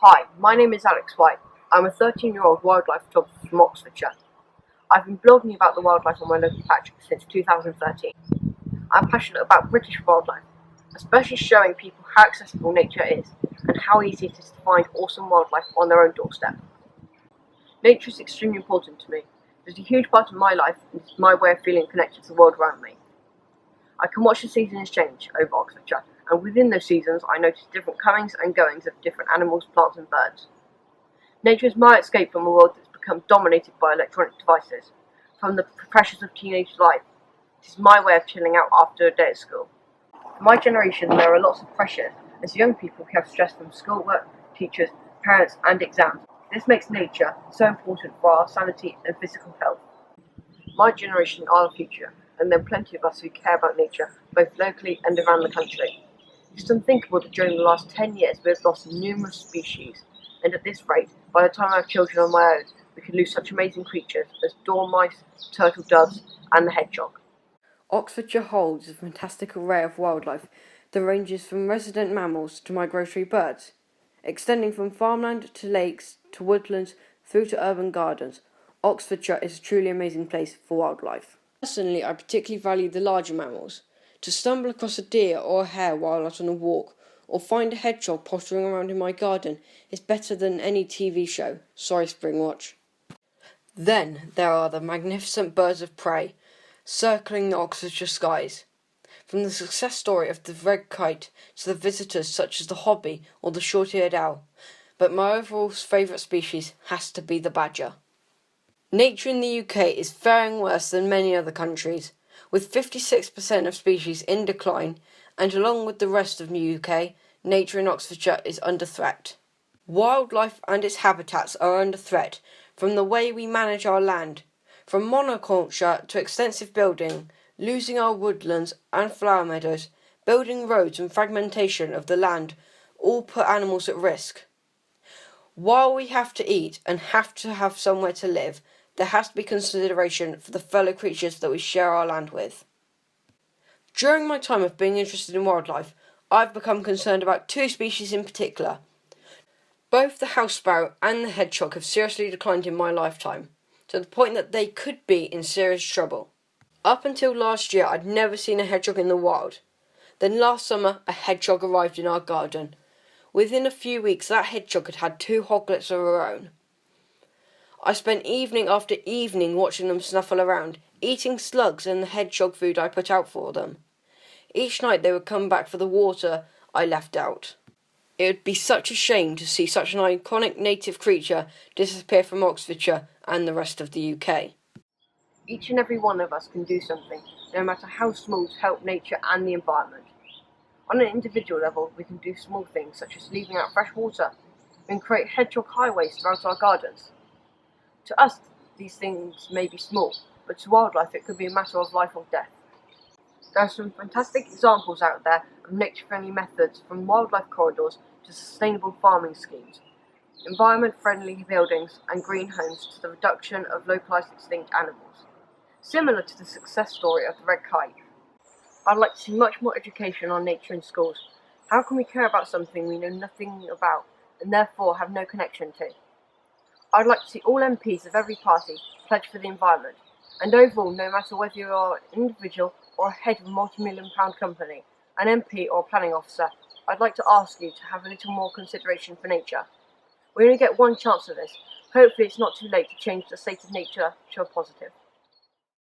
Hi, my name is Alex White. I'm a 13-year-old wildlife photographer from Oxfordshire. I've been blogging about the wildlife on my local patch since 2013. I'm passionate about British wildlife, especially showing people how accessible nature is and how easy it is to find awesome wildlife on their own doorstep. Nature is extremely important to me. It is a huge part of my life and it's my way of feeling connected to the world around me. I can watch the seasons change over Oxfordshire, and within those seasons I notice different comings and goings of different animals, plants and birds. Nature is my escape from a world that's become dominated by electronic devices. From the pressures of teenage life, it is my way of chilling out after a day at school. For my generation, there are lots of pressures, as young people have stress from schoolwork, teachers, parents and exams. This makes nature so important for our sanity and physical health. My generation are the future, and there are plenty of us who care about nature, both locally and around the country. It's unthinkable that during the last 10 years we have lost numerous species, and at this rate, by the time I have children of my own, we could lose such amazing creatures as dormice, turtle doves, and the hedgehog. Oxfordshire holds a fantastic array of wildlife that ranges from resident mammals to migratory birds, extending from farmland to lakes to woodlands through to urban gardens. Oxfordshire is a truly amazing place for wildlife. Personally, I particularly value the larger mammals. To stumble across a deer or a hare while out on a walk, or find a hedgehog pottering around in my garden is better than any TV show. Sorry, Springwatch. Then there are the magnificent birds of prey, circling the Oxfordshire skies. From the success story of the red kite to the visitors such as the hobby or the short-eared owl, but my overall favourite species has to be the badger. Nature in the UK is faring worse than many other countries, with 56% of species in decline, and along with the rest of the UK, nature in Oxfordshire is under threat. Wildlife and its habitats are under threat from the way we manage our land, from monoculture to extensive building, losing our woodlands and flower meadows, building roads and fragmentation of the land all put animals at risk. While we have to eat and have to have somewhere to live, there has to be consideration for the fellow creatures that we share our land with. During my time of being interested in wildlife, I've become concerned about two species in particular. Both the house sparrow and the hedgehog have seriously declined in my lifetime, to the point that they could be in serious trouble. Up until last year, I'd never seen a hedgehog in the wild. Then last summer, a hedgehog arrived in our garden. Within a few weeks, that hedgehog had had 2 hoglets of her own. I spent evening after evening watching them snuffle around, eating slugs and the hedgehog food I put out for them. Each night they would come back for the water I left out. It would be such a shame to see such an iconic native creature disappear from Oxfordshire and the rest of the UK. Each and every one of us can do something, no matter how small, to help nature and the environment. On an individual level, we can do small things such as leaving out fresh water. We can create hedgehog highways throughout our gardens. To us, these things may be small, but to wildlife it could be a matter of life or death. There are some fantastic examples out there of nature-friendly methods, from wildlife corridors to sustainable farming schemes, environment-friendly buildings and green homes to the reduction of localised extinct animals. Similar to the success story of the red kite, I'd like to see much more education on nature in schools. How can we care about something we know nothing about and therefore have no connection to? I'd like to see all MPs of every party pledge for the environment, and overall, no matter whether you are an individual or a head of a multi-million-pound company, an MP or a planning officer, I'd like to ask you to have a little more consideration for nature. We only get one chance at this. Hopefully it's not too late to change the state of nature to a positive.